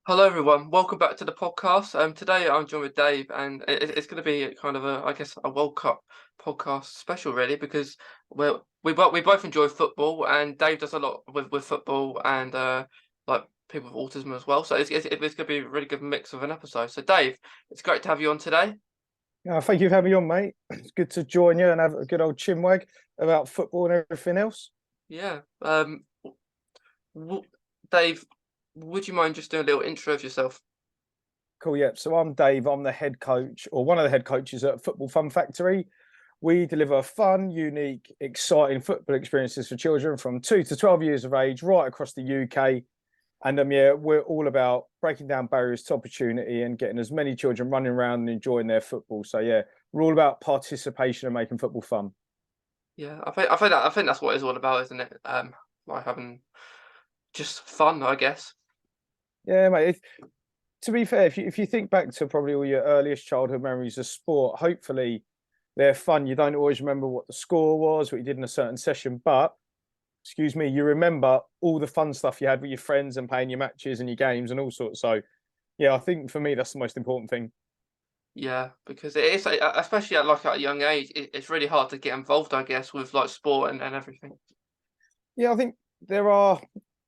Hello everyone, welcome back to the podcast. Today I'm joined with Dave, and it's going to be kind of I guess, a World Cup podcast special, really, because we both enjoy football, and Dave does a lot with football and like people with autism as well. So it's going to be a really good mix of an episode. So Dave, it's great to have you on today. Thank you for having me on, mate. It's good to join you and have a good old chinwag about football and everything else. Yeah. W Dave, would you mind just doing a little intro of yourself? Cool, yeah. So I'm Dave. I'm the head coach, or one of the head coaches at Football Fun Factory. We deliver fun, unique, exciting football experiences for children from 2 to 12 years of age, right across the UK. And yeah, we're all about breaking down barriers to opportunity and getting as many children running around and enjoying their football. So yeah, we're all about participation and making football fun. Yeah, I think that's what it's all about, isn't it? Like having just fun, I guess. Yeah, mate. To be fair, if you think back to probably all your earliest childhood memories of sport, hopefully they're fun. You don't always remember what the score was, what you did in a certain session, but excuse me, you remember all the fun stuff you had with your friends and playing your matches and your games and all sorts. So yeah, I think for me that's the most important thing. Yeah, because it is, especially at a young age, it's really hard to get involved, I guess, with like sport and everything. Yeah, I think there are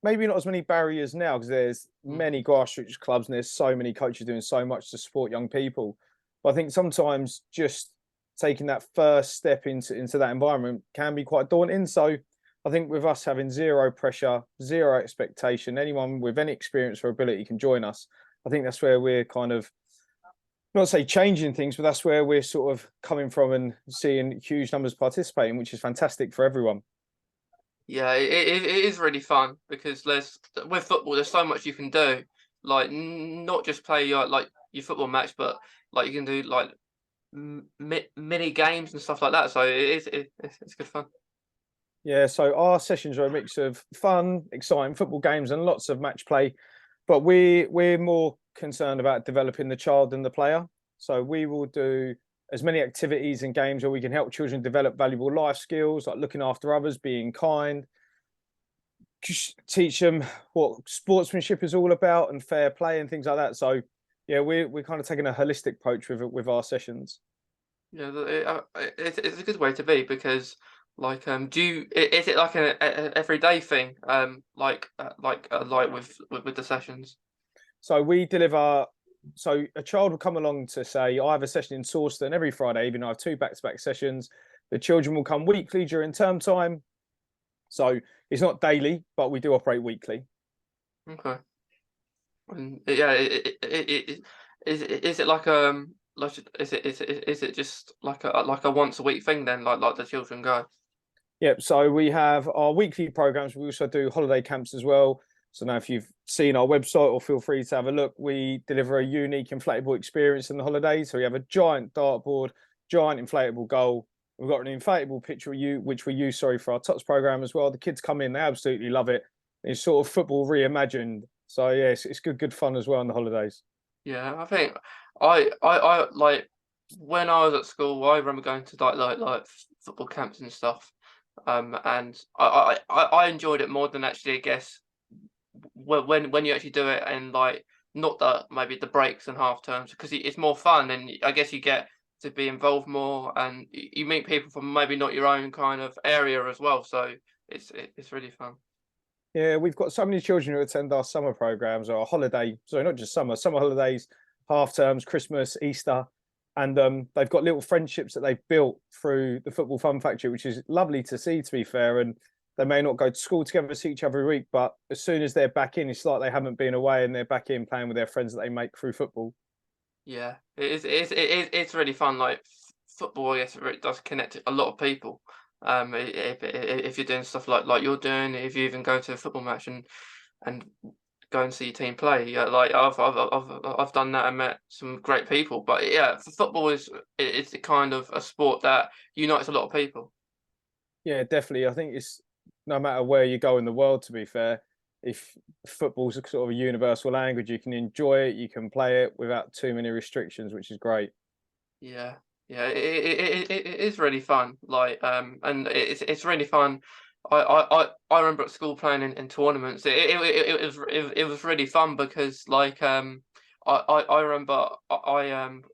maybe not as many barriers now because there's Mm. many grassroots clubs and there's so many coaches doing so much to support young people. But I think sometimes just taking that first step into that environment can be quite daunting. So I think with us having zero pressure, zero expectation, anyone with any experience or ability can join us. I think that's where we're kind of not say changing things, but that's where we're sort of coming from and seeing huge numbers participating, which is fantastic for everyone. Yeah, it is really fun because with football, there's so much you can do. Like not just play your football match, but like you can do like mini games and stuff like that. So it's good fun. Yeah, so our sessions are a mix of fun, exciting football games and lots of match play, but we're more concerned about developing the child and the player. So we will do as many activities and games where we can help children develop valuable life skills like looking after others, being kind, teach them what sportsmanship is all about and fair play and things like that. So yeah, we're kind of taking a holistic approach with our sessions. Yeah, it's a good way to be because like is it like a everyday thing like with the sessions? So we deliver. So a child will come along to say, I have a session in Sawston every Friday evening. I have two back-to-back sessions. The children will come weekly during term time. So it's not daily, but we do operate weekly. Okay. And yeah, is it like is it just like a once a week thing then like the children go? Yep. So we have our weekly programs. We also do holiday camps as well. So now if you've seen our website or feel free to have a look, we deliver a unique inflatable experience in the holidays. So we have a giant dartboard, giant inflatable goal. We've got an inflatable picture of you, which we use, sorry, for our TOTS program as well. The kids come in, they absolutely love it. It's sort of football reimagined. So yeah, it's good fun as well on the holidays. Yeah, I think I like when I was at school, I remember going to like football camps and stuff. And I enjoyed it more than actually, I guess, when you actually do it and like not the maybe the breaks and half terms because it's more fun and I guess you get to be involved more and you meet people from maybe not your own kind of area as well. So it's really fun. Yeah, we've got so many children who attend our summer programs or our holiday, sorry, not just summer holidays, half terms, Christmas, Easter, and they've got little friendships that they've built through the Football Fun Factory, which is lovely to see, to be fair. And they may not go to school together, see each other every week, but as soon as they're back in, it's like they haven't been away and they're back in playing with their friends that they make through football. Yeah, it's really fun. Like football, yes, it really does connect a lot of people. If you're doing stuff like you're doing, if you even go to a football match and go and see your team play, yeah, like I've done that and met some great people. But yeah, football it's the kind of a sport that unites a lot of people. Yeah, definitely. I think it's no matter where you go in the world, to be fair, if football's a sort of a universal language, you can enjoy it, you can play it without too many restrictions, which is great. Yeah, yeah, it is really fun. Like and it's really fun I remember at school playing in tournaments. It was really fun because like I remember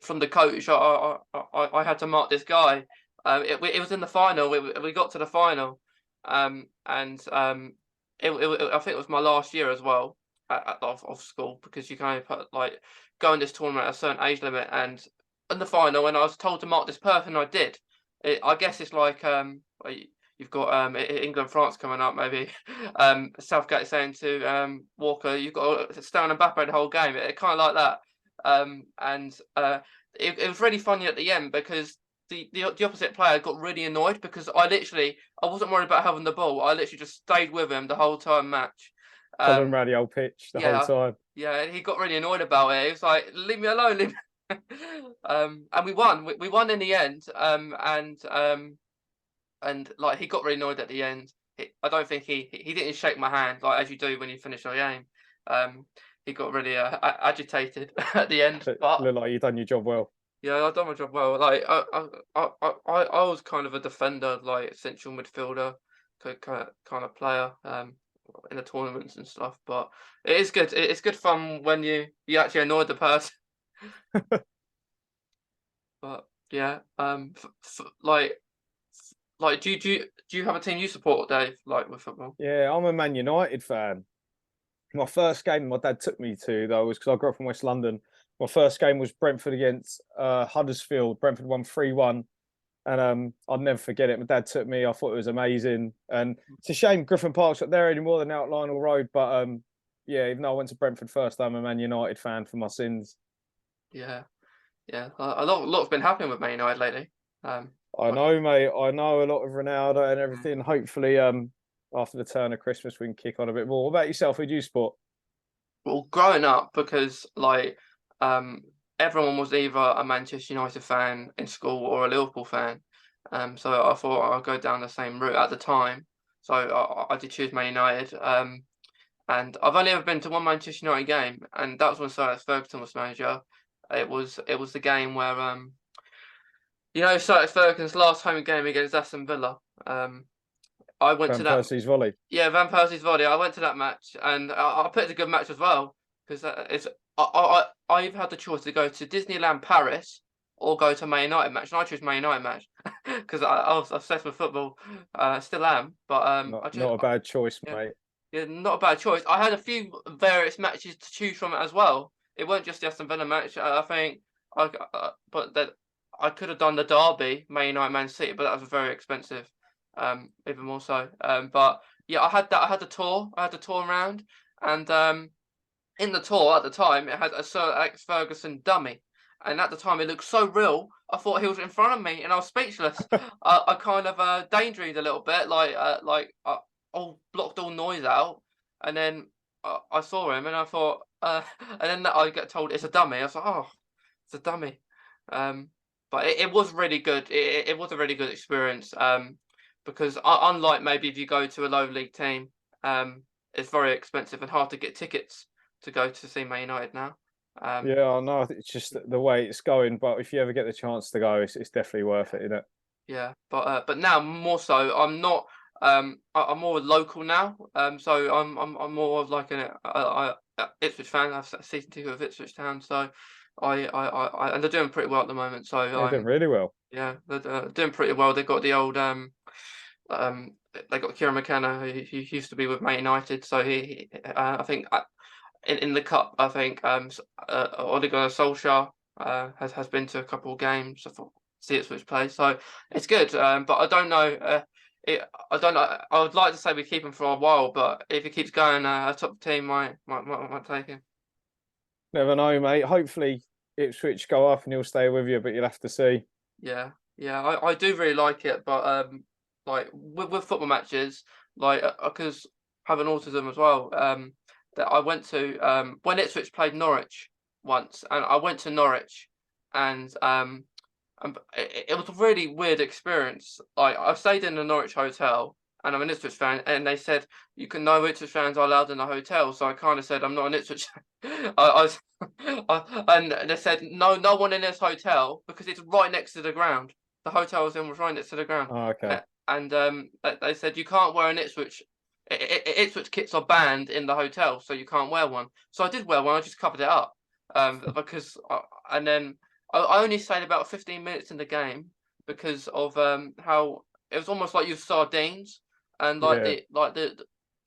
from the coach I had to mark this guy. It was in the final. We got to the final, and I think it was my last year as well of school, because you can only put like go in this tournament at a certain age limit. And in the final, when I was told to mark this person, I did. I guess it's like you've got England France coming up maybe. Southgate saying to Walker, you've got to stay on Mbappe the whole game. It kind of like that. And it was really funny at the end because the opposite player got really annoyed because I wasn't worried about having the ball. I literally just stayed with him the whole time match. Following around the old pitch the whole Yeah, time. yeah, and he got really annoyed about it. He was like, "Leave me alone, leave me." And we won. We won in the end. And like he got really annoyed at the end. I don't think he didn't shake my hand like as you do when you finish a game. He got really agitated at the end. It But looked like you've done your job well. yeah, I done my job well. Like I was kind of a defender, like central midfielder, kind of player. In the tournaments and stuff. But it is good. It's good fun when you actually annoy the person. But yeah, like do you have a team you support, Dave? Like with football? Yeah, I'm a Man United fan. My first game my dad took me to, though, was because I grew up in West London. My first game was Brentford against Huddersfield. Brentford won 3-1. And I'll never forget it. My dad took me. I thought it was amazing. And it's a shame Griffin Park's not there anymore than out Lionel Road. But yeah, even though I went to Brentford first, I'm a Man United fan for my sins. Yeah, yeah. A lot's been happening with Man United lately. I Like, know, mate. I know a lot of Ronaldo and mm. everything. Hopefully, after the turn of Christmas, we can kick on a bit more. What about yourself? Who do you support? Well, growing up, because like um everyone was either a Manchester United fan in school or a Liverpool fan. So I thought I'd go down the same route at the time. So I did choose Man United. And I've only ever been to one Manchester United game, and that was when Sir Alex Ferguson was manager. It was the game where Sir Alex Ferguson's last home game against Aston Villa. I went to Van that. Persie's volley. Yeah, Van Persie's volley. I went to that match, and I put it a good match as well because it's. I either had the choice to go to Disneyland Paris or go to Man United match, and I chose Man United match because I was obsessed with football. Still am, but I just Not a bad choice, yeah, mate. yeah, not a bad choice. I had a few various matches to choose from as well. It weren't just the Aston Villa match. I think but that I could have done the derby, Man United, Man City, but that was very expensive. Even more so. But yeah, I had that. I had the tour. I had the tour around, and in the tour at the time, it had a Sir Alex Ferguson dummy, and at the time it looked so real. I thought he was in front of me, and I was speechless. I kind of daydreamed a little bit, all blocked all noise out, and then I saw him, and I thought, and then I get told it's a dummy. I was like, oh, it's a dummy. Um, but it was really good. It was a really good experience. Because unlike maybe if you go to a low league team, it's very expensive and hard to get tickets to go to see Man United now. Yeah, I know. It's just the way it's going. But if you ever get the chance to go, it's definitely worth it, isn't it? Yeah, but now more so, I'm not. I'm more local now. So I'm more of like an Ipswich fan. I've season ticket of Ipswich Town, so and they're doing pretty well at the moment. So They're doing really well. yeah, they're doing pretty well. They've got the old Um, they got Kieran McKenna, who used to be with Man United. So I think in the cup, I think Ole Gunnar Solskjaer has been to a couple of games. I thought see Ipswich play, so it's good. But I don't know. I don't know. I would like to say we keep him for a while, but if he keeps going, a top team might take him. Never know, mate. Hopefully, Ipswich go up and he'll stay with you, but you'll have to see. Yeah, yeah, I do really like it, but like with football matches, like because having autism as well, that I went to when Ipswich played Norwich once, and I went to Norwich, and it was a really weird experience. Like I stayed in the Norwich hotel, and I'm an Ipswich fan, and they said no Ipswich fans are allowed in the hotel. So I kind of said I'm not an Ipswich. And they said no one in this hotel because it's right next to the ground. The hotel I was in was right next to the ground. Oh, okay. and they said you can't wear an Ipswich. Ipswich kits are banned in the hotel, so you can't wear one. So I did wear one. I just covered it up, because and then I only stayed about 15 minutes in the game because of how it was almost like you sardines, and Yeah.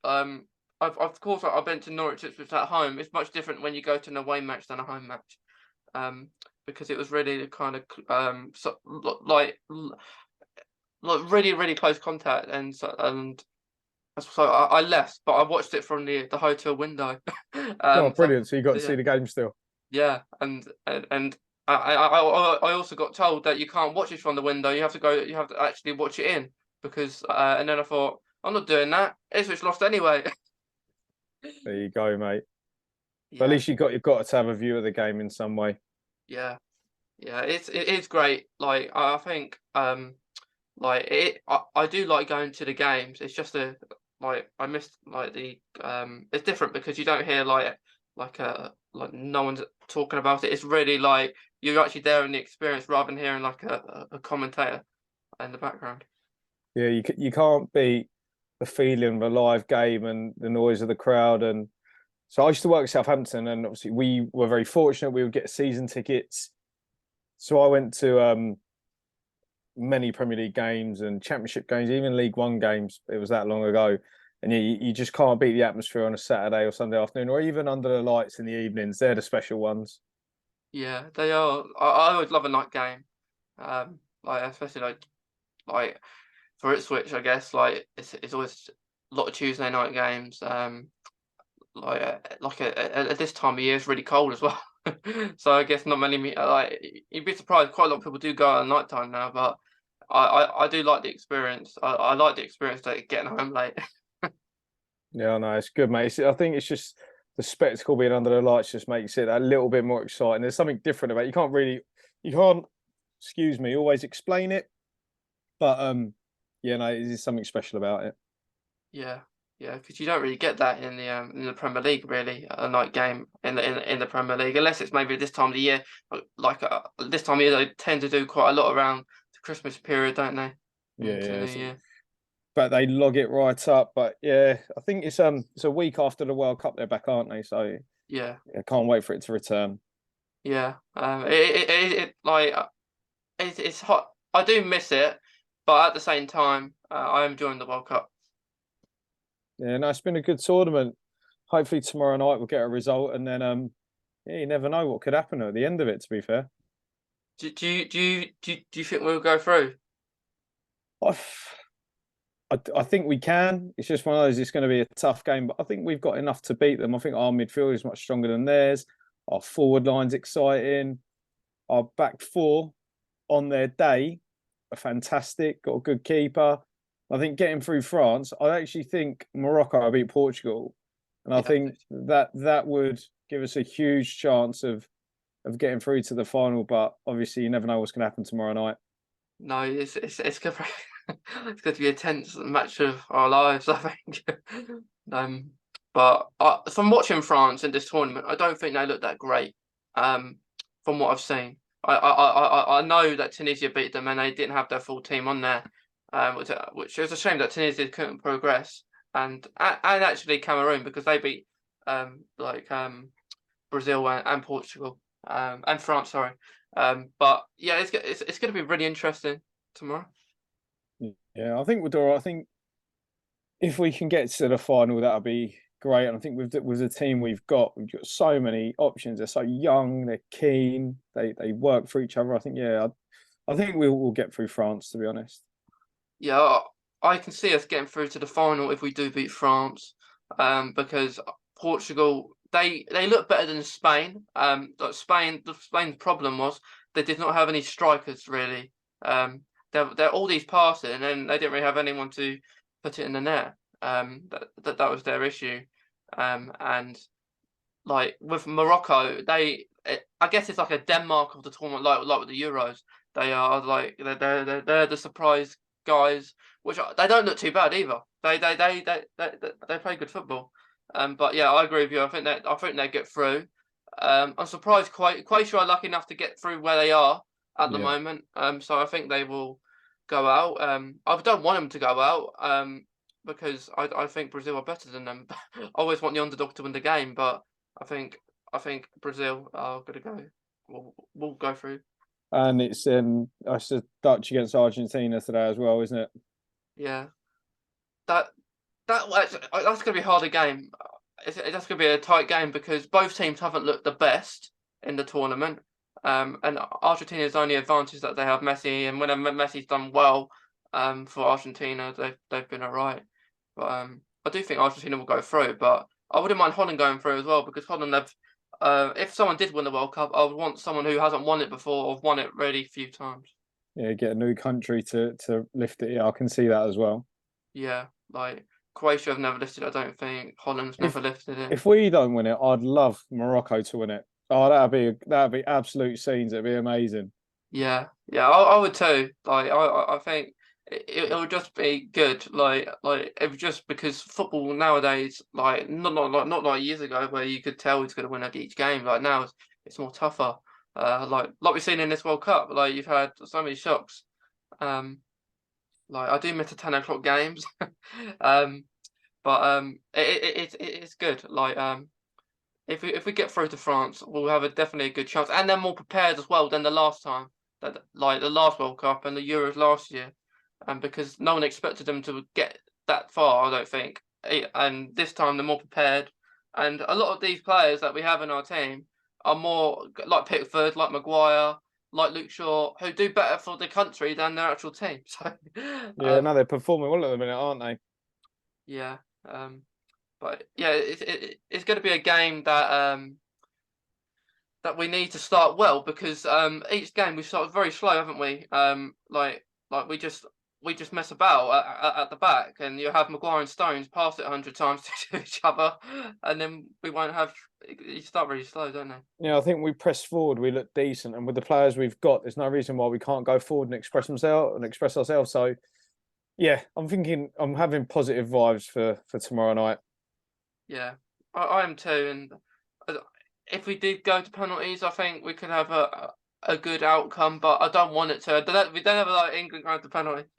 um of course I've been to Norwich Ipswich at home. It's much different when you go to an away match than a home match, because it was really the kind of like really close contact, and so I left, but I watched it from the hotel window. Oh, So, brilliant! So you got to see yeah, the game still. yeah, and I also got told that you can't watch it from the window. You have to actually watch it in, because and then I thought I'm not doing that. Ipswich lost anyway. There you go, mate. But at Yeah, least you've got to have a view of the game in some way. yeah, yeah. It is great. Like I think I do like going to the games. It's just I missed like the it's different because you don't hear like no one's talking about it. It's really like you're actually there in the experience rather than hearing like a commentator in the background. Yeah, you can't beat the feeling of a live game and the noise of the crowd. And so I used to work at Southampton, and obviously we were very fortunate. We would get season tickets. So I went to many Premier League games and Championship games, even League One games. It was that long ago, and you just can't beat the atmosphere on a Saturday or Sunday afternoon, or even under the lights in the evenings. They're the special ones. Yeah, they are. I always love a night game. Like especially like for Ipswich, I guess like it's always a lot of Tuesday night games. At this time of year, it's really cold as well. So I guess not many like you'd be surprised. Quite a lot of people do go out at night time now, but I do like the experience. I like the experience of getting home late. Yeah, no, it's good, mate. I think it's just the spectacle being under the lights just makes it a little bit more exciting. There's something different about it. You can't, excuse me, always explain it, but yeah, no, it is something special about it. Yeah, yeah, because you don't really get that in the Premier League, really, a night game in the Premier League, unless it's maybe this time of the year. This time of year, they tend to do quite a lot around the Christmas period, don't they? Yeah, Into the yeah. New Year. But they log it right up. But yeah, I think it's a week after the World Cup they're back, aren't they? So Yeah, I can't wait for it to return. yeah. It's hot. I do miss it, but at the same time, I am enjoying the World Cup. Yeah, no, it's been a good tournament. Hopefully tomorrow night we'll get a result, and then yeah, you never know what could happen at the end of it. To be fair, Do you think we'll go through? I, I think we can. It's just one of those. It's going to be a tough game, but I think we've got enough to beat them. I think our midfield is much stronger than theirs. Our forward line's exciting. Our back four on their day are fantastic. Got a good keeper. I think getting through France, I actually think Morocco will beat Portugal, and I Yeah. think that would give us a huge chance of getting through to the final. But obviously, you never know what's going to happen tomorrow night. No, it's gonna it's going to be a tense match of our lives, I think. um, but from watching France in this tournament, I don't think they look that great. Um, from what I've seen, I know that Tunisia beat them and they didn't have their full team on there, which is a shame that Tunisia couldn't progress, and actually Cameroon because they beat Brazil and Portugal, and France, sorry. But yeah, it's going to be really interesting tomorrow. Yeah, I think we'll do all right. I think if we can get to the final, that'll be great. And I think with the team we've got so many options. They're so young, they're keen, they work for each other. I think I think we'll get through France, to be honest. Yeah, I can see us getting through to the final if we do beat France, because Portugal they look better than Spain. Like Spain's problem was they did not have any strikers really. They're all these passing, and then they didn't really have anyone to put it in the net. That was their issue. And like with Morocco, I guess it's like a Denmark of the tournament, like with the Euros. They are like they're the surprise guys, they don't look too bad either. They play good football. But yeah, I agree with you. I think they get through. I'm surprised Croatia are lucky enough to get through where they are at the Yeah, moment. So I think go out. I don't want them to go out. Because I think Brazil are better than them. I always want the underdog to win the game, but I think I think Brazil are gonna go. We'll go through. And it's Dutch against Argentina today as well, isn't it? Yeah, that that's gonna be a harder game. That's gonna be a tight game because both teams haven't looked the best in the tournament. And Argentina's only advantage that they have Messi, and when Messi's done well, for Argentina, they've been alright. But I do think Argentina will go through. But I wouldn't mind Holland going through as well because Holland have. If someone did win the World Cup, I would want someone who hasn't won it before or won it really few times. Yeah, get a new country to lift it. Yeah, I can see that as well. Yeah, like Croatia have never lifted it, I don't think. Holland's If never lifted it. if we don't win it, I'd love Morocco to win it. Oh, that'd be absolute scenes. It'd be amazing. Yeah, yeah, I would too. Like, I think it would just be good. Like it would just because football nowadays, like not like years ago where you could tell who's going to win at each game. Like now it's more tougher. Like we've seen in this World Cup, like you've had so many shocks. Um, like I do miss the 10 o'clock games. Um, but it's good. Like if we get through to France, we'll have definitely a good chance, and they're more prepared as well than the last time, that like the last World Cup and the Euros last year, and because no one expected them to get that far, I don't think. And this time they're more prepared, and a lot of these players that we have in our team are more like Pickford, like Maguire, like Luke Shaw, who do better for the country than their actual team. So, Yeah, no, they're performing well at the minute, aren't they? yeah, but yeah, it's going to be a game that that we need to start well because each game we started very slow, haven't we? Like we just mess about at the back, and you have Maguire and Stones pass it 100 times to each other, and then we won't have. You start really slow, don't they? Yeah, I think we press forward, we look decent, and with the players we've got, there's no reason why we can't go forward and express ourselves. So yeah, I'm having positive vibes for tomorrow night. Yeah, I am too. And if we did go to penalties, I think we could have a good outcome. But I don't want it to. We don't have like England going to penalties.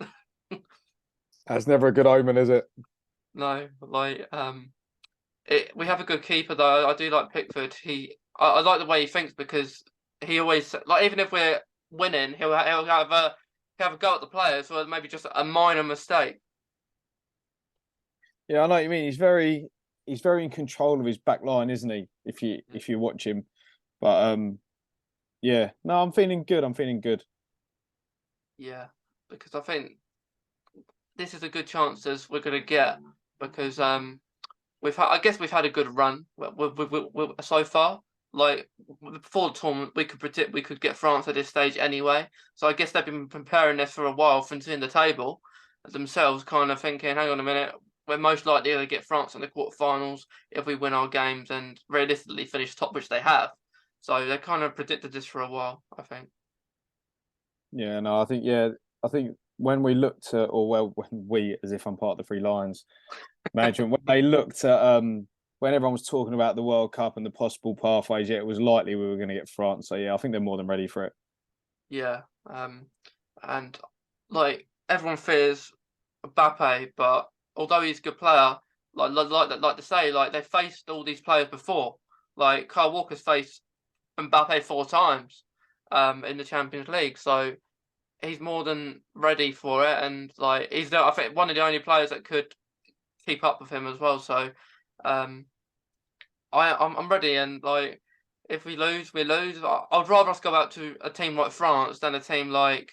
That's never a good omen, is it? No, like we have a good keeper though. I do like Pickford. I like the way he thinks because he always like even if we're winning, he'll have a go at the players or maybe just a minor mistake. Yeah, I know what you mean. He's very in control of his back line, isn't he? If you watch him. But yeah. No, I'm feeling good. I'm feeling good. Yeah, because I think this is a good chance as we're gonna get because I guess we've had a good run so far. Like before the tournament, we could predict we could get France at this stage anyway. So I guess they've been preparing this for a while from seeing the table themselves, kind of thinking, "Hang on a minute, we're most likely to get France in the quarterfinals if we win our games and realistically finish top, which they have." So they kind of predicted this for a while, I think. Yeah, no, I think when we looked at, or well, when we, as if I'm part of the Three Lions management, when they looked at when everyone was talking about the World Cup and the possible pathways, yeah, it was likely we were going to get France. So yeah, I think they're more than ready for it. Yeah, and like everyone fears Mbappe, but although he's a good player, like to say, like they faced all these players before. Like Kyle Walker's faced Mbappe 4 times, in the Champions League, so he's more than ready for it, and like I think one of the only players that could keep up with him as well. So, um, I'm ready, and like if we lose, we lose. I'd rather us go out to a team like France than a team like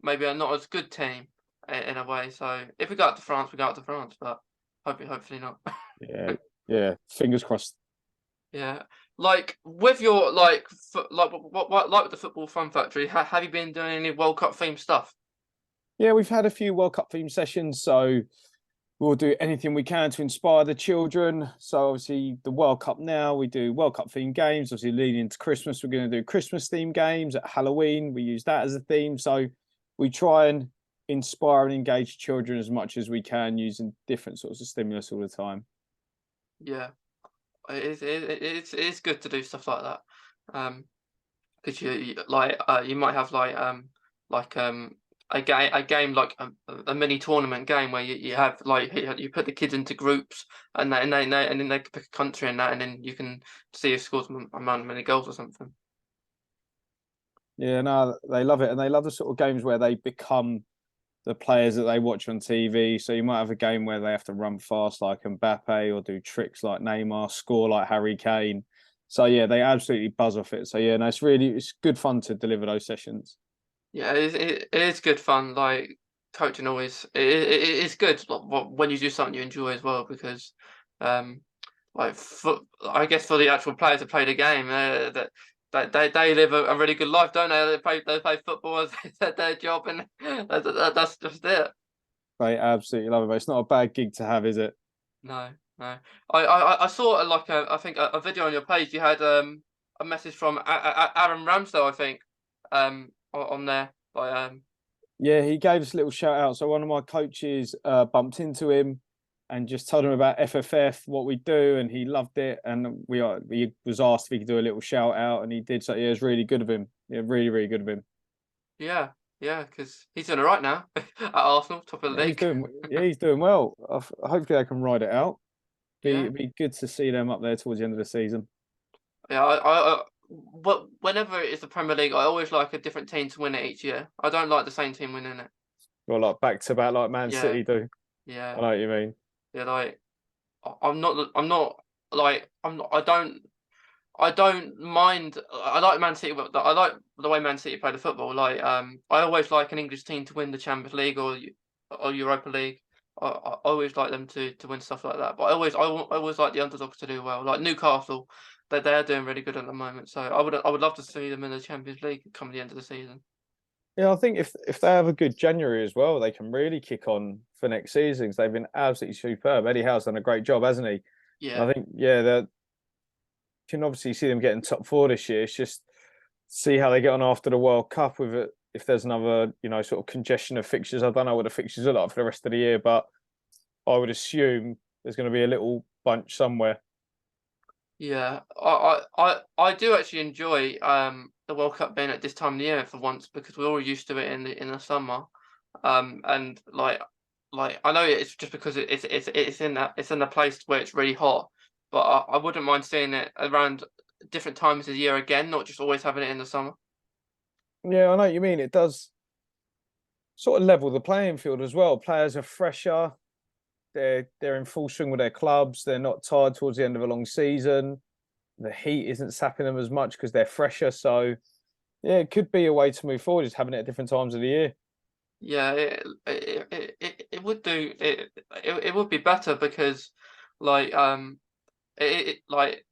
maybe a not as good team in a way. So if we go out to France, we go out to France, but hopefully not. Yeah, yeah. Fingers crossed. Yeah, like with your like with the Football Fun Factory, have you been doing any World Cup themed stuff? Yeah, we've had a few World Cup theme sessions, so we'll do anything we can to inspire the children. So obviously the World Cup now, we do World Cup themed games. Obviously leading into Christmas, we're going to do Christmas themed games. At Halloween, we use that as a theme. So we try and inspire and engage children as much as we can using different sorts of stimulus all the time. Yeah, it's good to do stuff like that. Because you might have like a game like a mini tournament game where you have like you put the kids into groups and then they pick a country and that, and then you can see who scores many goals or something. Yeah, no, they love it, and they love the sort of games where they become the players that they watch on TV. So you might have a game where they have to run fast like Mbappe or do tricks like Neymar, score like Harry Kane. So yeah, they absolutely buzz off it. So yeah, no, it's good fun to deliver those sessions. Yeah, it is good fun. Like coaching always, it's good when you do something you enjoy as well because, um, like I guess for the actual players that play the game, that they live a really good life, don't they? They play football as their job, and that's just it. They absolutely love it. But it's not a bad gig to have, is it? No, no. I saw like I think a video on your page. You had a message from Aaron Ramsdale, I think, on there by Yeah, he gave us a little shout out. So one of my coaches bumped into him and just told him about FFF, what we do, and he loved it. And he was asked if he could do a little shout out, and he did. So yeah, it was really good of him. Yeah, really, really good of him. Yeah, yeah, because he's doing all right now at Arsenal, top of the league. He's doing well. Hopefully, they can ride it out. Yeah, Be good to see them up there towards the end of the season. yeah. But whenever it's the Premier League, I always like a different team to win it each year. I don't like the same team winning it. Well, like back to back, like Man Yeah, City do. I yeah, know what you mean. yeah. Like I'm not like I'm not. I don't mind. I like Man City, but I like the way Man City play the football. Like, I always like an English team to win the Champions League or Europa League. I always like them to win stuff like that. But I always like the underdogs to do well. Like Newcastle, they're doing really good at the moment. So I would love to see them in the Champions League come the end of the season. Yeah, I think if they have a good January as well, they can really kick on for next season. 'Cause they've been absolutely superb. Eddie Howe's done a great job, hasn't he? And Yeah, I think yeah, they can obviously see them getting top four this year. It's just see how they get on after the World Cup with it. If there's another, sort of congestion of fixtures, I don't know what the fixtures are like for the rest of the year, but I would assume there's going to be a little bunch somewhere. yeah. I do actually enjoy the World Cup being at this time of the year for once because we're all used to it in the summer. And like I know it's just because it's in a place where it's really hot, but I wouldn't mind seeing it around different times of the year again, not just always having it in the summer. Yeah, I know what you mean. It does sort of level the playing field as well. Players are fresher. They're in full swing with their clubs. They're not tired towards the end of a long season. The heat isn't sapping them as much because they're fresher. So yeah, it could be a way to move forward, is having it at different times of the year. Yeah, it would do it would be better because like like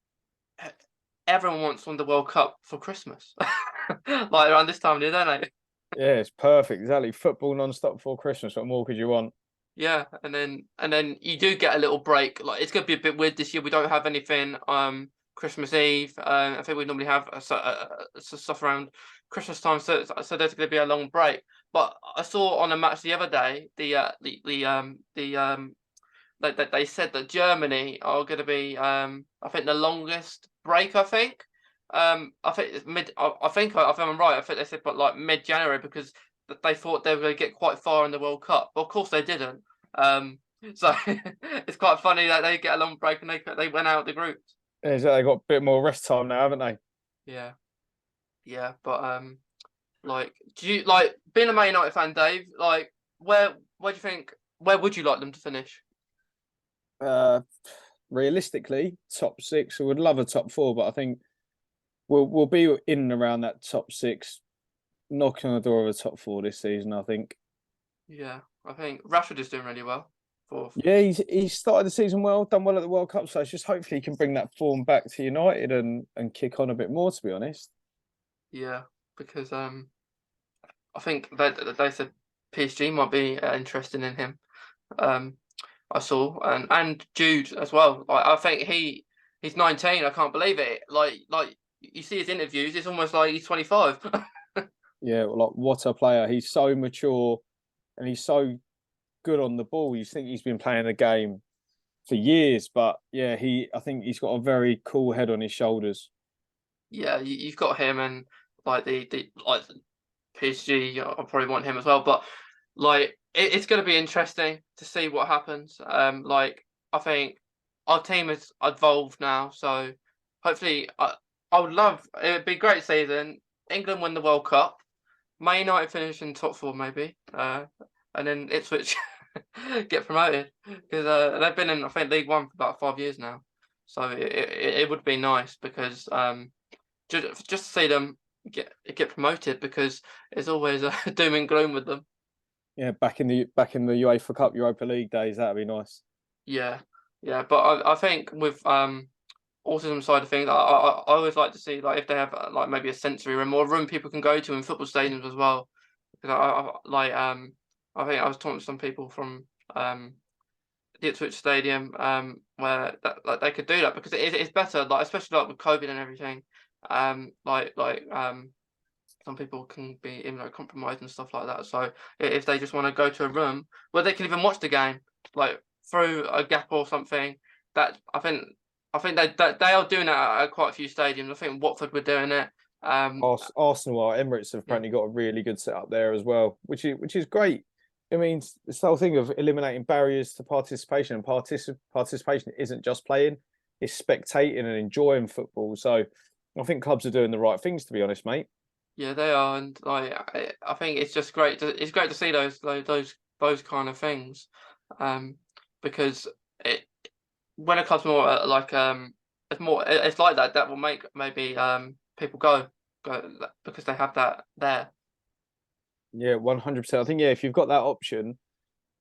everyone wants to win the World Cup for Christmas, like around this time of year, don't they? Yeah, it's perfect. Exactly. Football non-stop before Christmas. What more could you want? Yeah, and then you do get a little break. Like it's gonna be a bit weird this year. We don't have anything Christmas Eve. I think we normally have stuff around Christmas time, so there's gonna be a long break. But I saw on a match the other day they said that Germany are gonna be I think the longest break. I think I think it's mid. I think if I'm right, I think they said but like mid January because that they thought they were going to get quite far in the World Cup. But of course they didn't. So it's quite funny that they get a long break and they went out of the groups. Yeah, so they got a bit more rest time now, haven't they? Yeah, yeah. But like, do you like being a Man United fan, Dave? Like, where do you think? Where would you like them to finish? Uh, Realistically, top six. I would love a top four, but I think we'll be in and around that top six, knocking on the door of a top four this season. I think. Yeah, I think Rashford is doing really well. For Yeah, he's started the season well, done well at the World Cup, so it's just hopefully he can bring that form back to United and kick on a bit more. To be honest. yeah, because I think they said PSG might be interested in him. Um, I saw and Jude as well. Like I think he's 19. I can't believe it. Like you see his interviews, it's almost like he's 25. Yeah, like what a player! He's so mature and he's so good on the ball. You think he's been playing the game for years, but yeah, I think he's got a very cool head on his shoulders. Yeah, you've got him and like the like PSG, I probably want him as well. But like, it's going to be interesting to see what happens. Like, I think our team has evolved now, so hopefully, I would love. It'd be a great season. England win the World Cup. Man United finish in top four, maybe, and then Ipswich get promoted because they've been in, I think, League One for about 5 years now. So it would be nice because just to see them get promoted, because it's always doom and gloom with them. Yeah, back in the UEFA Cup, Europa League days, that'd be nice. Yeah, yeah. But I think with autism side of things, I always like to see, like, if they have like maybe a sensory room or a room people can go to in football stadiums as well. Because I think I was talking to some people from the Ipswich Stadium, where like they could do that because it's better, like, especially like with COVID and everything. Some people can be immunocompromised and stuff like that. So if they just want to go to a room where they can even watch the game, like through a gap or something, that I think they are doing that at quite a few stadiums. I think Watford were doing it. Arsenal, Emirates have Yeah, apparently got a really good setup there as well, which is great. I mean, it's the whole thing of eliminating barriers to participation, and participation isn't just playing; it's spectating and enjoying football. So, I think clubs are doing the right things, to be honest, mate. yeah, they are, and like I think it's just great. It's great to see those kind of things, um, because it when a club's more it's like that. That will make maybe people go because they have that there. Yeah, 100%. I think yeah, if you've got that option,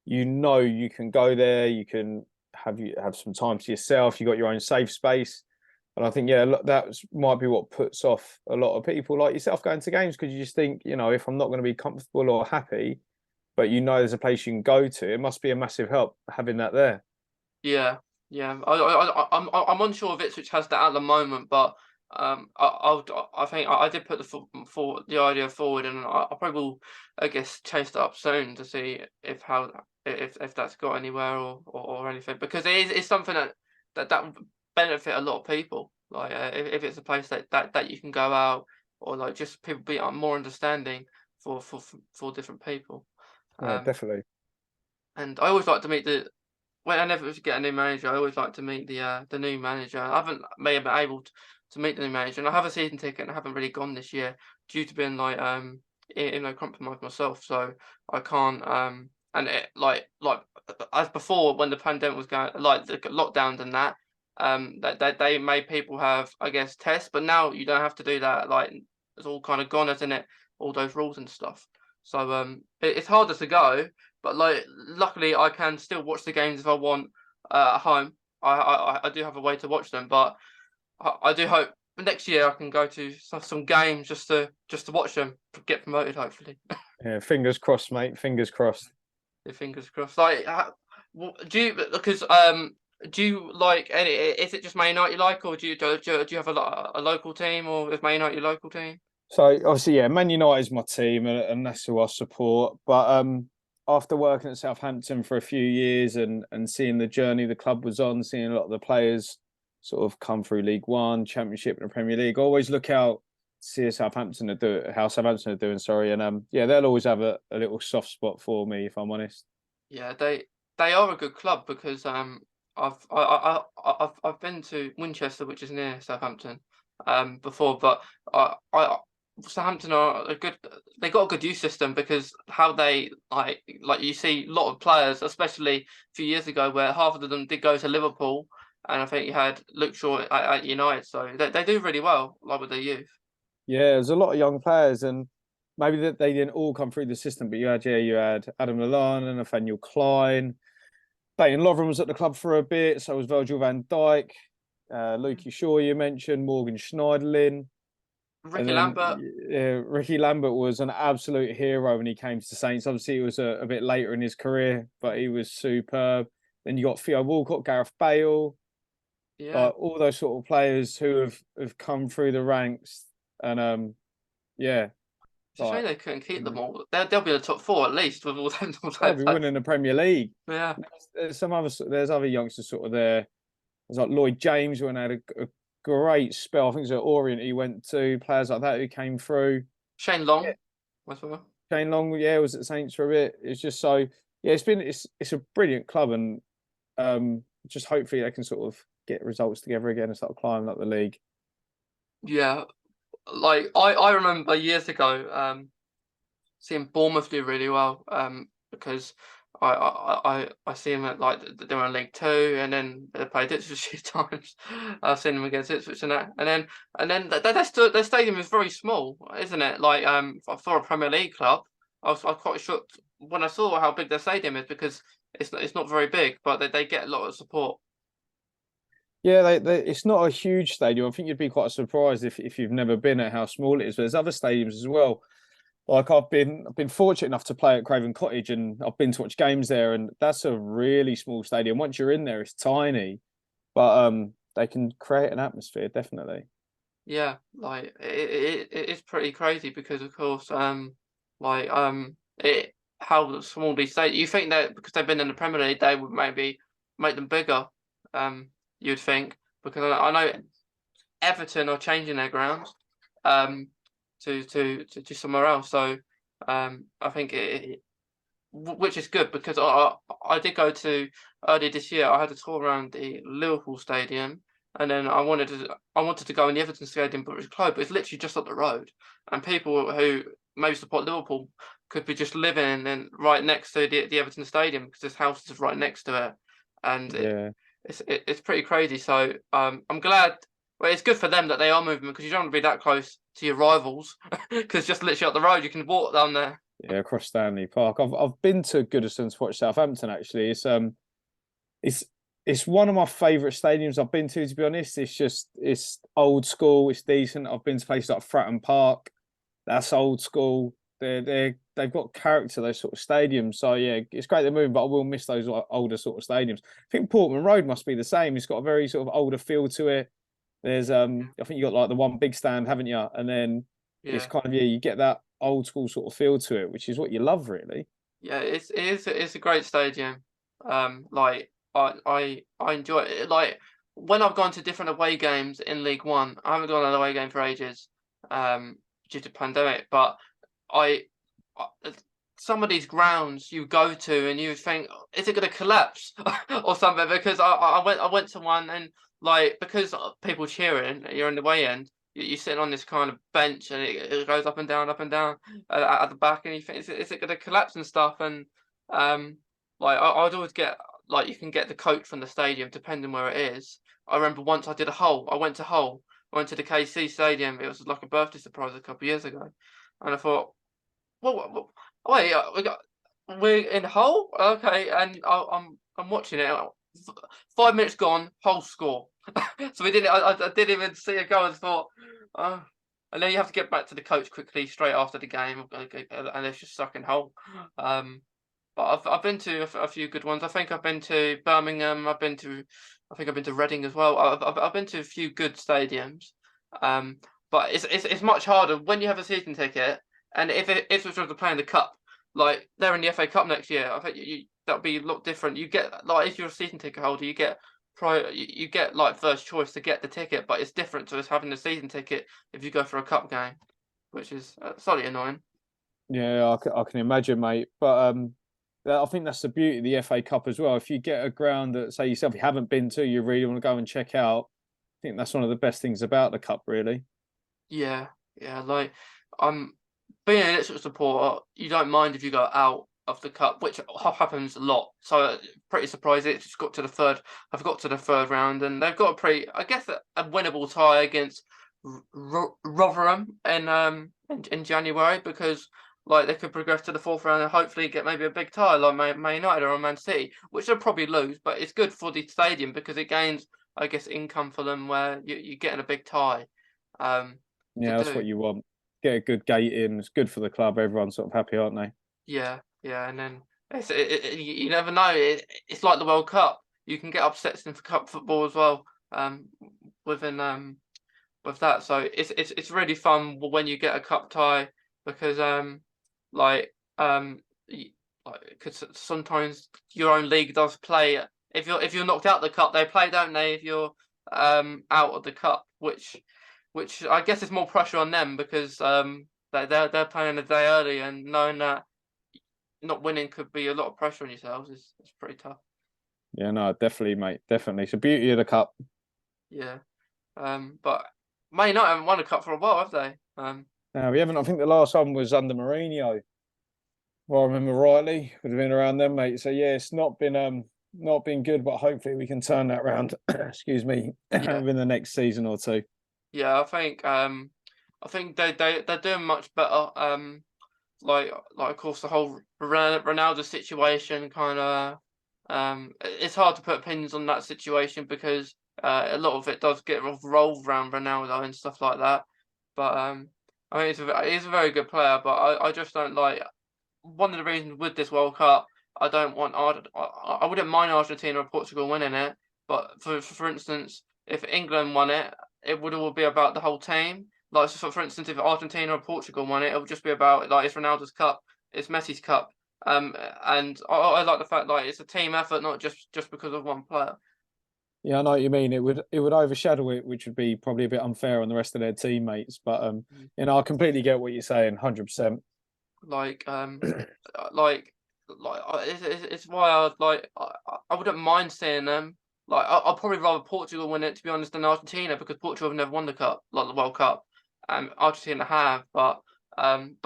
you can go there, you can have some time to yourself. You got your own safe space, and I think yeah, look, might be what puts off a lot of people like yourself going to games, because you just think, if I'm not going to be comfortable or happy, but there's a place you can go to, it must be a massive help having that there. Yeah, yeah. I'm unsure if Ipswich has that at the moment, but I think I did put the idea forward, and I probably will, I guess, chase that up soon to see if that's got anywhere or anything, because it's something that would benefit a lot of people. Like, if it's a place that you can go out, or like just people be more understanding for different people. Yeah, Um, definitely. and I always like to meet whenever we get a new manager, I always like to meet the new manager. I haven't may have been able to meet the new manager, and I have a season ticket, and I haven't really gone this year due to being like compromised myself, so I can't and it like as before when the pandemic was going, like the lockdowns and that, that they made people have, I guess, tests, but now you don't have to do that. Like, it's all kind of gone, isn't it? All those rules and stuff. So it's harder to go, but like, luckily, I can still watch the games if I want at home. I do have a way to watch them, but I do hope next year I can go to some games just to watch them get promoted, hopefully. Yeah, fingers crossed, mate. Fingers crossed. Yeah, fingers crossed. Like, do you, because do you like any? Is it just Man United you like, or do you have a local team, or is Man United your local team? So obviously, yeah, Man United is my team, and that's who I support. But after working at Southampton for a few years, and seeing the journey the club was on, seeing a lot of the players sort of come through League One, Championship, and the Premier League, I always look out to see how Southampton are doing. Sorry, and yeah, they'll always have a little soft spot for me, if I'm honest. Yeah, they are a good club because I've been to Winchester, which is near Southampton, before, but I Southampton are a good. They got a good youth system because how they like you see a lot of players, especially a few years ago, where half of them did go to Liverpool, and I think you had Luke Shaw at United, so they do really well, like, with their youth. Yeah, there's a lot of young players, and maybe that they didn't all come through the system, but you had Adam Lallana, Nathaniel Klein. Dayton Lovren was at the club for a bit, so was Virgil van Dijk, Lukey Shaw you mentioned, Morgan Schneiderlin. And Ricky then Lambert, Ricky Lambert was an absolute hero when he came to Saints. Obviously, it was a bit later in his career, but he was superb. Then you got Theo Walcott, Gareth Bale, yeah. like all those sort of players who have come through the ranks. And yeah, It's a shame like they couldn't keep them all. They'll be in the top four at least with all them. All they'll be winning the Premier League. Yeah. There's other youngsters sort of there. There's like Lloyd James, who had a great spell. I think it was at Orient he went to, players like that who came through. Shane Long. as well. Shane Long, yeah, was at Saints for a bit. It's just so yeah, it's a brilliant club, and just hopefully they can sort of get results together again and start climbing up the league. Yeah, like I remember years ago, seeing Bournemouth do really well, because I see them at like they were in League Two, and then they played Ipswich a few times. I've seen them against Ipswich and that, and then their stadium is very small, isn't it? Like for a Premier League club, I was quite shocked when I saw how big their stadium is because it's not very big, but they get a lot of support. Yeah, it's not a huge stadium. I think you'd be quite surprised if you've never been at how small it is. But there's other stadiums as well. Like I've been fortunate enough to play at Craven Cottage, and I've been to watch games there, and that's a really small stadium. Once you're in there, it's tiny, but they can create an atmosphere, definitely. Yeah, like it is pretty crazy because of course like it how small these states you think that because they've been in the Premier League they would maybe make them bigger, you'd think, because I know Everton are changing their grounds um to somewhere else, so I think which is good because I did go to earlier this year. I had a tour around the Liverpool Stadium, and then I wanted to go in the Everton Stadium, but it was closed. But it's literally just up the road, and people who maybe support Liverpool could be just living in right next to the Everton Stadium because this house is right next to it, and Yeah, it's pretty crazy. So I'm glad. Well, it's good for them that they are moving because you don't want to be that close to your rivals because just literally up the road you can walk down there. yeah, across Stanley Park. I've been to Goodison to watch Southampton. Actually, it's it's one of my favourite stadiums I've been to be honest. It's old school. It's decent. I've been to places like Fratton Park. That's old school. They've got character, those sort of stadiums. So yeah, it's great they're moving, but I will miss those like, older sort of stadiums. I think Portman Road must be the same. It's got a very sort of older feel to it. There's I think you got like the one big stand, haven't you? And then it's Yeah. kind of yeah, you get that old school sort of feel to it, which is what you love really. Yeah, it's a great stadium. Like I enjoy it. Like when I've gone to different away games in League One, I haven't gone on an away game for ages, due to pandemic. But I, I some of these grounds you go to and you think, is it going to collapse or something? Because I went to one and like because people cheering, you're in the way end. You're sitting on this kind of bench and it goes up and down at the back, and you think, is it going to collapse and stuff? And like I'd always get like you can get the coach from the stadium depending where it is. I remember once I did a Hull. I went to Hull. I went to the KC Stadium. It was like a birthday surprise a couple of years ago, and I thought, wait, we're in Hull, okay, and I'm watching it. 5 minutes gone, Hull score. So we didn't. I didn't even see a goal and thought, oh. And then you have to get back to the coach quickly straight after the game, and it's just sucking Hull. Um, but I've been to a few good ones. I think I've been to Birmingham. I think I've been to Reading as well. I've been to a few good stadiums. Um, but it's much harder when you have a season ticket, and if it's to play in the cup, like they're in the FA Cup next year. I think that'll be a lot different. You get like if you're a season ticket holder, you get you get like first choice to get the ticket, but it's different to us having a season ticket if you go for a cup game, which is slightly annoying. Yeah, I can imagine, mate. But I think that's the beauty of the FA Cup as well. If you get a ground that, say yourself, you haven't been to, you really want to go and check out, I think that's one of the best things about the cup, really. Yeah, yeah. Like, being an Ipswich supporter, you don't mind if you go out of the cup, which happens a lot. So pretty surprised it just got to the third. I've got to the third round, and they've got a pretty, I guess, a winnable tie against Rotherham in January because like they could progress to the fourth round and hopefully get maybe a big tie like Man United or Man City, which they'll probably lose, but it's good for the stadium because it gains, I guess, income for them where you're getting a big tie. Um, to Yeah, that's what do. you want. Get a good gate in. It's good for the club. Everyone's sort of happy, aren't they? Yeah, yeah, and then you never know. It's like the World Cup. You can get upsets in cup football as well. Within with that, so it's really fun when you get a cup tie because like y- like because sometimes your own league does play. If you're knocked out the cup, they play, don't they? If you're out of the cup, which I guess is more pressure on them because they're playing a day early, and knowing that not winning could be a lot of pressure on yourselves is pretty tough. Yeah, no, definitely, mate. Definitely. It's the beauty of the cup. Yeah. But Man United haven't won a cup for a while, have they? Now we haven't. I think the last one was under Mourinho. If I remember rightly, would have been around then, mate. So yeah, it's not been good, but hopefully we can turn that round. Excuse me, Yeah. within the next season or two. Yeah, I think they're doing much better. Like of course the whole Ronaldo situation kind of it's hard to put opinions on that situation because a lot of it does get revolved around Ronaldo and stuff like that. But I mean he's a very good player, but I just don't like one of the reasons with this World Cup. I don't want I wouldn't mind Argentina or Portugal winning it, but for instance, if England won it, it would all be about the whole team. Like, so for instance, if Argentina or Portugal won it, it would just be about like it's Ronaldo's cup, it's Messi's cup. And I like the fact like it's a team effort, not just because of one player. Yeah, I know what you mean. It would overshadow it, which would be probably a bit unfair on the rest of their teammates. But Mm. I completely get what you're saying, 100%. Like it's why I wouldn't mind seeing them. Like I'd probably rather Portugal win it to be honest than Argentina because Portugal have never won the cup, like the World Cup. Argentina have, but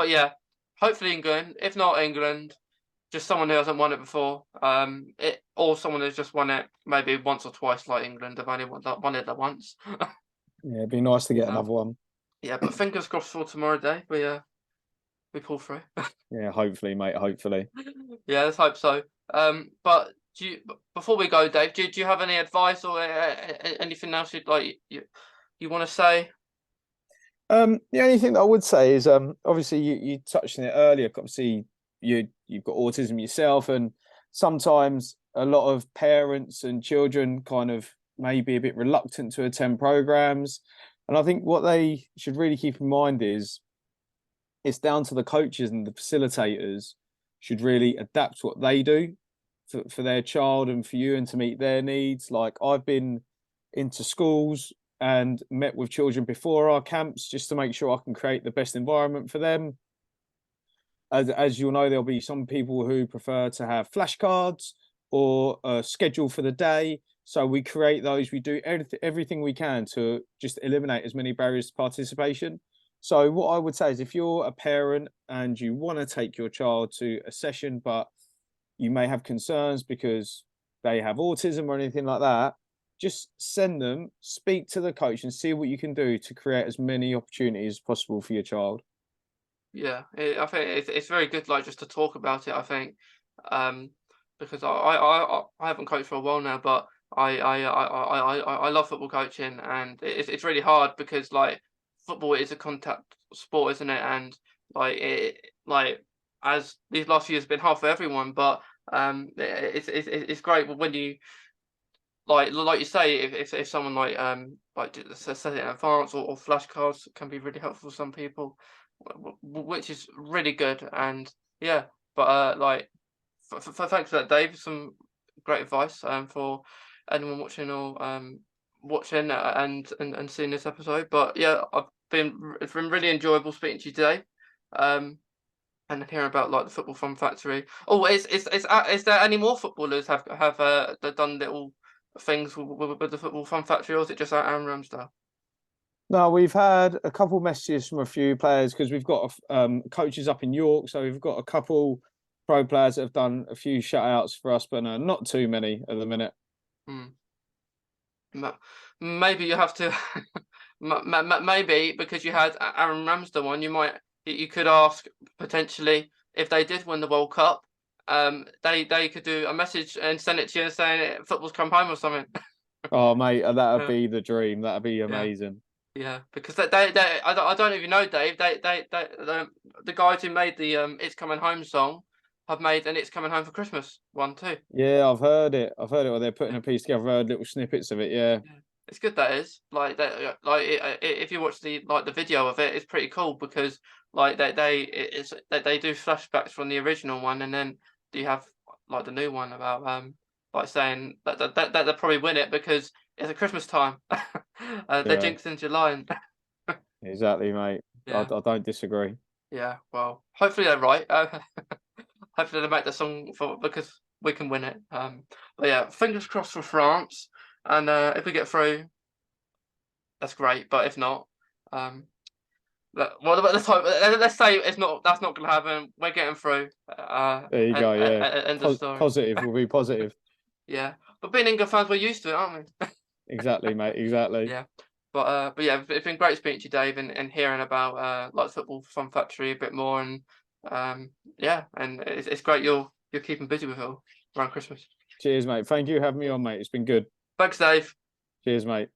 yeah, hopefully England. If not England, just someone who hasn't won it before. It or someone who's just won it maybe once or twice, like England have only won it once. Yeah, it'd be nice to get So, another one. yeah, but fingers crossed for tomorrow day. We pull through. Yeah, hopefully, mate. Hopefully. Yeah, let's hope so. But before we go, Dave, do you have any advice or anything else you want to say? The only thing that I would say is, obviously you touched on it earlier. Obviously, you've got autism yourself, and sometimes a lot of parents and children kind of may be a bit reluctant to attend programs. And I think what they should really keep in mind is it's down to the coaches and the facilitators should really adapt what they do for their child and for you and to meet their needs. Like I've been into schools and met with children before our camps just to make sure I can create the best environment for them. As you'll know, there'll be some people who prefer to have flashcards or a schedule for the day. So we create those. We do everything we can to just eliminate as many barriers to participation. So what I would say is if you're a parent and you want to take your child to a session, but you may have concerns because they have autism or anything like that, just send them, speak to the coach and see what you can do to create as many opportunities as possible for your child. Yeah, I think it's very good, like just to talk about it. I think, um, because I haven't coached for a while now, but I love football coaching, and it's really hard because like football is a contact sport, isn't it? And like as these last few years have been hard for everyone, but it's great when you like you say if someone says it in advance or flashcards can be really helpful for some people, which is really good. And yeah, but thanks for that, Dave. Some great advice for anyone watching or watching and seeing this episode. But yeah, it's been really enjoyable speaking to you today. And hearing about like the football fun factory. Oh, is there any more footballers have done little things with the football fun factory, or is it just Aaron Ramsdale? No, we've had a couple messages from a few players because we've got coaches up in York, so we've got a couple pro players that have done a few shutouts for us, but no, not too many at the minute. Hmm. Maybe you have to. Maybe because you had Aaron Ramsdale on, you could ask potentially if they did win the World Cup, they could do a message and send it to you saying football's come home or something. Oh, mate, that'd Yeah, be the dream. That'd be yeah, amazing. yeah. Because I don't even know, Dave. The guys who made the "It's Coming Home" song have made an "It's Coming Home for Christmas" one too. Yeah, I've heard it. I've heard it. Where they're putting Yeah. a piece together. I've heard little snippets of it. Yeah, Yeah. It's good that is like that if you watch the video of it, it's pretty cool because like they do flashbacks from the original one, and then you have like the new one about like saying that they'll probably win it because it's at Christmas time. They yeah, jinxed in July and exactly, mate. I yeah. don't disagree. Yeah, well, hopefully they're right. Hopefully they make the song because we can win it. But yeah, fingers crossed for France. And if we get through, that's great. But if not, um, well, let's hope. Let's say it's not. That's not going to happen. We're getting through. There you go. Yeah, End of story. positive. We'll be positive. Yeah, but being England fans, we're used to it, aren't we? Exactly, mate. Exactly. Yeah. But yeah, it's been great speaking to you, Dave, and hearing about like Football Fun Factory a bit more, and yeah, and it's great you're keeping busy with it all around Christmas. Cheers, mate. Thank you for having me on, mate. It's been good. Thanks, Dave. Cheers, mate.